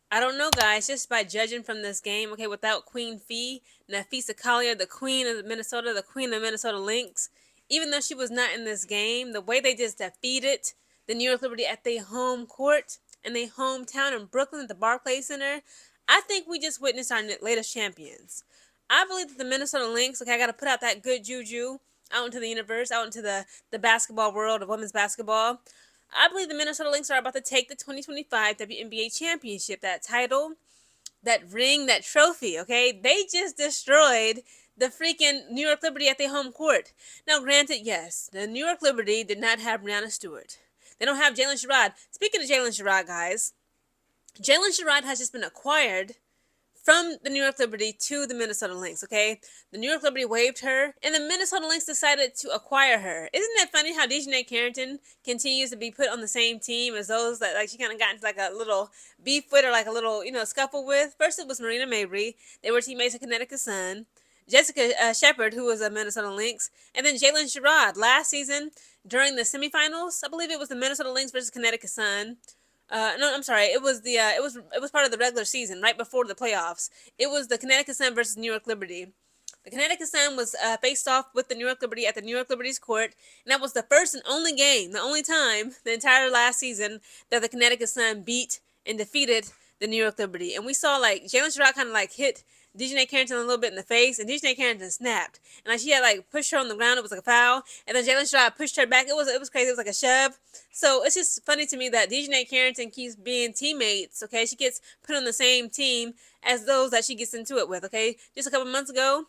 I don't know, guys. Just by judging from this game, okay, without Queen Fee, Nafisa Collier, the queen of Minnesota, the queen of Minnesota Lynx, even though she was not in this game, the way they just defeated the New York Liberty at their home court and their hometown in Brooklyn at the Barclays Center, I think we just witnessed our latest champions. I believe that the Minnesota Lynx, okay, I got to put out that good juju out into the universe, out into the basketball world of women's basketball. I believe the Minnesota Lynx are about to take the 2025 WNBA championship, that title, that ring, that trophy, okay? They just destroyed the freaking New York Liberty at their home court. Now, granted, yes, the New York Liberty did not have Brianna Stewart. They don't have Jaylen Sherrod. Speaking of Jaylen Sherrod, guys, Jaylen Sherrod has just been acquired from the New York Liberty to the Minnesota Lynx, okay? The New York Liberty waived her, and the Minnesota Lynx decided to acquire her. Isn't that funny how Dejanay Carrington continues to be put on the same team as those that, like, she kind of got into, like, a little beef with or, like, a little, scuffle with? First, it was Marina Mabry. They were teammates at Connecticut Sun. Jessica Shepard, who was a Minnesota Lynx, and then Jaylen Sherrod. Last season, during the semifinals, I believe it was the Minnesota Lynx versus Connecticut Sun. No, I'm sorry. It was it was part of the regular season, right before the playoffs. It was the Connecticut Sun versus New York Liberty. The Connecticut Sun was faced off with the New York Liberty at the New York Liberty's court, and that was the first and only game, the only time the entire last season that the Connecticut Sun beat and defeated the New York Liberty. And we saw like Jaylen Sherrod kind of like hit Dejanay Carrington a little bit in the face, and Dejanay Carrington snapped. And like she had like pushed her on the ground, it was like a foul. And then Jaylen Sherrod pushed her back. It was crazy. It was like a shove. So it's just funny to me that Dejanay Carrington keeps being teammates. Okay, she gets put on the same team as those that she gets into it with. Okay, just a couple months ago,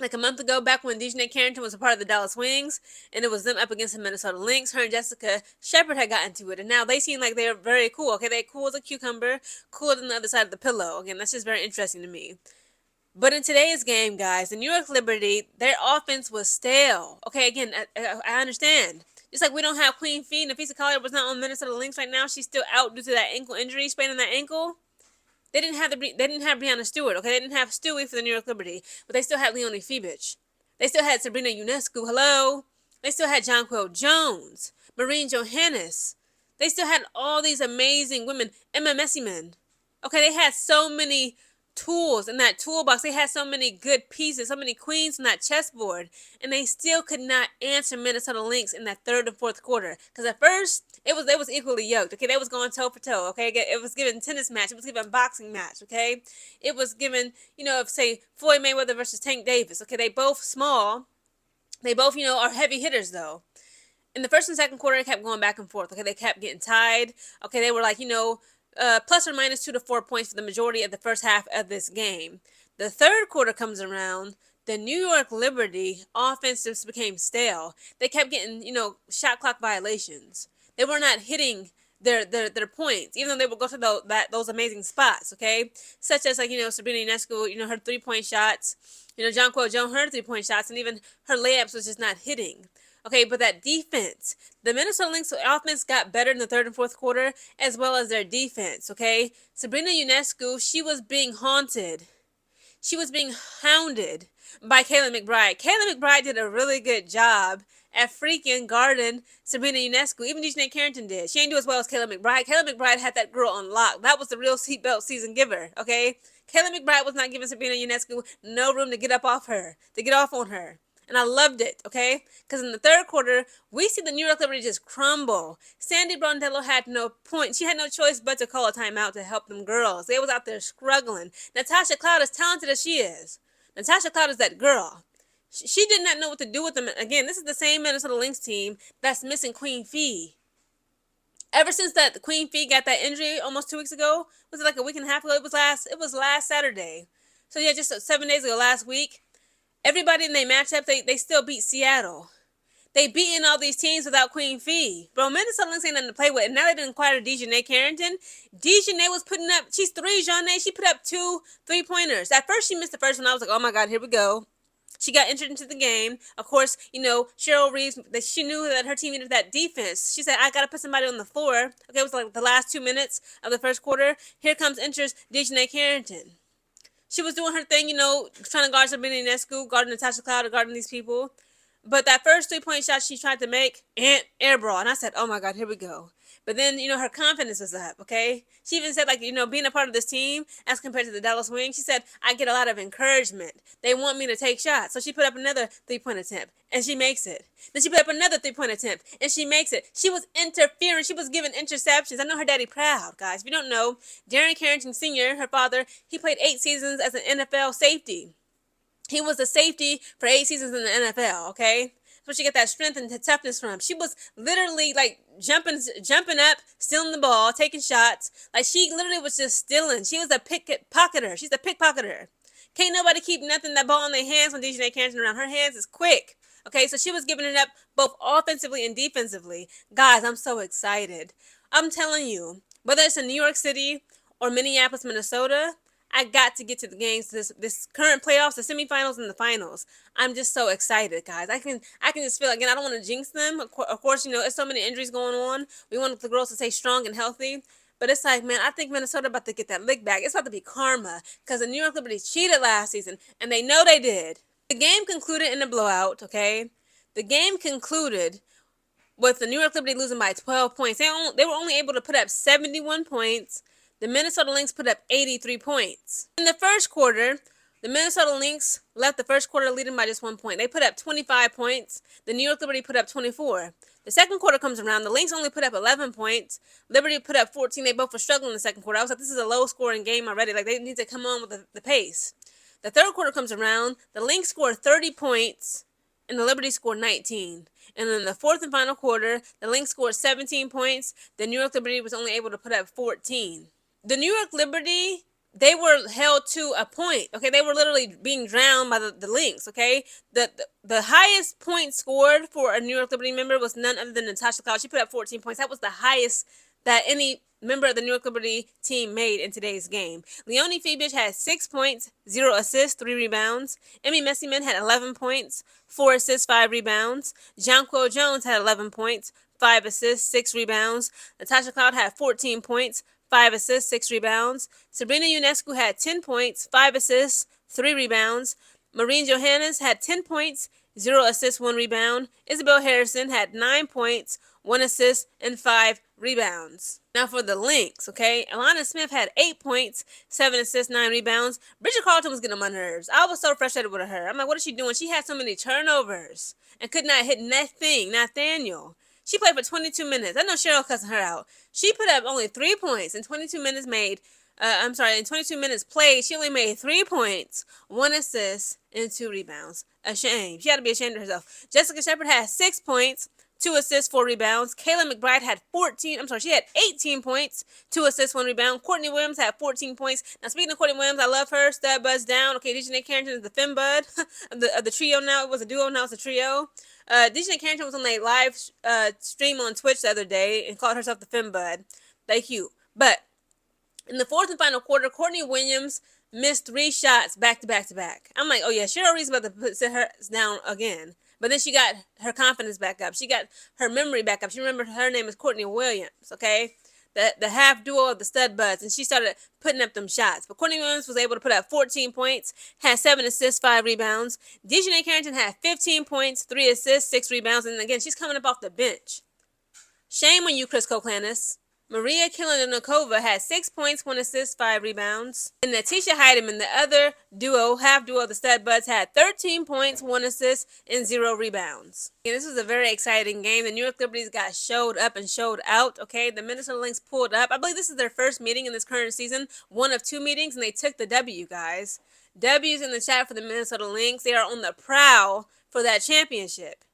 like a month ago, back when Dejanay Carrington was a part of the Dallas Wings, and it was them up against the Minnesota Lynx. Her and Jessica Shepard had gotten to it, and now they seem like they're very cool. Okay, they're cool as a cucumber, cooler than the other side of the pillow. Again, that's just very interesting to me. But in today's game, guys, the New York Liberty, their offense was stale. Okay, again, I understand. Just like we don't have Queen Fee, Nafisa Collier was not on Minnesota Lynx right now. She's still out due to that ankle injury, spraining that ankle. They didn't have Brianna Stewart. Okay, they didn't have Stewie for the New York Liberty, but they still had Leonie Fibich. They still had Sabrina Ionescu. Hello. They still had Jonquil Jones, Maureen Johannes. They still had all these amazing women. Emma Messiman. Okay, they had so many tools in that toolbox. They had so many good pieces, so many queens on that chessboard, and they still could not answer Minnesota Lynx in that third and fourth quarter. Because at first, they was equally yoked. Okay, they was going toe for toe. Okay, it was given tennis match. It was given boxing match. Okay, it was given if say Floyd Mayweather versus Tank Davis. Okay, they both small. They both are heavy hitters though. In the first and second quarter, it kept going back and forth. Okay, they kept getting tied. Okay, they were like plus or minus 2 to 4 points for the majority of the first half of this game. The third quarter comes around. The New York Liberty offense just became stale. They kept getting, shot clock violations. They were not hitting their points, even though they would go to those amazing spots, okay? Such as Sabrina Ionescu, her 3-point shots, Jonquil Jones, her 3-point shots, and even her layups was just not hitting. Okay, but that defense, the Minnesota Lynx offense got better in the third and fourth quarter, as well as their defense, okay? Sabrina Ionescu, she was being haunted. She was being hounded by Kayla McBride. Kayla McBride did a really good job at freaking guarding Sabrina Ionescu. Even Dejanay Carrington did. She ain't do as well as Kayla McBride. Kayla McBride had that girl on lock. That was the real seatbelt season giver, okay? Kayla McBride was not giving Sabrina Ionescu no room to get up off her, to get off on her. And I loved it, okay? Because in the third quarter, we see the New York Liberty just crumble. Sandy Brondello had no point. She had no choice but to call a timeout to help them girls. They was out there struggling. Natasha Cloud, as talented as she is, Natasha Cloud is that girl. She did not know what to do with them. Again, this is the same Minnesota Lynx team that's missing Queen Fee. Ever since that Queen Fee got that injury almost 2 weeks ago, was it like a week and a half ago? It was last Saturday. So yeah, just 7 days ago, last week. Everybody in their matchup, they still beat Seattle. They beating all these teams without Queen Fee. Bro, Minnesota Lynx ain't nothing to play with. And now they didn't acquire Dejanay Carrington. Dejanay was putting up, she's 3, Jeanne. She put up 2 3-pointers. At first, she missed the first one. I was like, oh my God, here we go. She got entered into the game. Of course, Cheryl Reeves, she knew that her team needed that defense. She said, I got to put somebody on the floor. Okay, it was like the last 2 minutes of the first quarter. Here comes enters Dejanay Carrington. She was doing her thing, trying to guard Sabrina Ionescu, guarding Natasha Cloud, guarding these people. But that first 3-point shot she tried to make, air ball. And I said, oh my God, here we go. But then, her confidence was up, okay? She even said, like, being a part of this team as compared to the Dallas Wings, she said, I get a lot of encouragement. They want me to take shots. So she put up another three-point attempt, and she makes it. Then she put up another three-point attempt, and she makes it. She was interfering. She was giving interceptions. I know her daddy proud, guys. If you don't know, Darren Carrington Sr., her father, he played 8 seasons as an NFL safety. He was a safety for 8 seasons in the NFL, okay? So she get that strength and toughness from. She was literally like jumping up, stealing the ball, taking shots. Like she literally was just stealing. She was a pickpocketer. She's a pickpocketer. Can't nobody keep nothing that ball in their hands when DJ Carrington around. Her hands is quick. Okay, so she was giving it up both offensively and defensively. Guys, I'm so excited. I'm telling you, whether it's in New York City or Minneapolis, Minnesota, I got to get to the games, this current playoffs, the semifinals and the finals. I'm just so excited, guys. I can just feel, again, I don't want to jinx them. Of course, there's so many injuries going on. We want the girls to stay strong and healthy. But it's like, man, I think Minnesota about to get that lick back. It's about to be karma because the New York Liberty cheated last season, and they know they did. The game concluded in a blowout, okay? The game concluded with the New York Liberty losing by 12 points. They were only able to put up 71 points. The Minnesota Lynx put up 83 points. In the first quarter, the Minnesota Lynx left the first quarter leading by just 1 point. They put up 25 points. The New York Liberty put up 24. The second quarter comes around. The Lynx only put up 11 points. Liberty put up 14. They both were struggling in the second quarter. I was like, this is a low-scoring game already. Like, they need to come on with the pace. The third quarter comes around. The Lynx scored 30 points, and the Liberty scored 19. And in the fourth and final quarter, the Lynx scored 17 points. The New York Liberty was only able to put up 14. The New York Liberty, they were held to a point, okay? They were literally being drowned by the Lynx, okay? The highest point scored for a New York Liberty member was none other than Natasha Cloud. She put up 14 points. That was the highest that any member of the New York Liberty team made in today's game. Leonie Febish had 6 points, 0 assists, 3 rebounds. Emmy Messiman had 11 points, 4 assists, 5 rebounds. Jonquil Jones had 11 points, 5 assists, 6 rebounds. Natasha Cloud had 14 points, 5 assists, 6 rebounds. Sabrina Ionescu had 10 points, 5 assists, 3 rebounds. Maureen Johannes had 10 points, 0 assists, 1 rebound. Isabel Harrison had 9 points, 1 assist, and 5 rebounds. Now for the Lynx, okay? Alana Smith had 8 points, 7 assists, 9 rebounds. Bridget Carlton was getting on my nerves. I was so frustrated with her. I'm like, what is she doing? She had so many turnovers and could not hit nothing, Nathaniel. She played for 22 minutes. I know Cheryl cussing her out. She put up only 3 points in 22 minutes made. In 22 minutes played, she only made 3 points, 1 assist, and 2 rebounds. A shame. She had to be ashamed of herself. Jessica Shepard had 6 points, 2 assists, 4 rebounds. Kayla McBride had 18 points, 2 assists, 1 rebound. Courtney Williams had 14 points. Now, speaking of Courtney Williams, I love her. StudBudz down. Okay, DJ Carrington is the Fem Bud of the trio now. It was a duo, now it's a trio. DJ Carrington was on a live stream on Twitch the other day and called herself the Fem Bud. They cute. But in the fourth and final quarter, Courtney Williams missed 3 shots back to back to back. I'm like, oh yeah, Cheryl Reed's about to sit her down again. But then she got her confidence back up. She got her memory back up. She remembered her name is Courtney Williams, okay? The half duo of the StudBudz, and she started putting up them shots. But Courtney Williams was able to put up 14 points, had 7 assists, 5 rebounds. DJ Carrington had 15 points, 3 assists, 6 rebounds, and again, she's coming up off the bench. Shame on you, Chris Koklanis. Maria Kilinnikova had 6 points, 1 assist, 5 rebounds. And Natisha Heidemann, the other half duo of the StudBudz, had 13 points, 1 assist, and 0 rebounds. And this was a very exciting game. The New York Liberties got showed up and showed out, okay? The Minnesota Lynx pulled up. I believe this is their first meeting in this current season, 1 of 2 meetings, and they took the W, guys. W's in the chat for the Minnesota Lynx. They are on the prowl for that championship.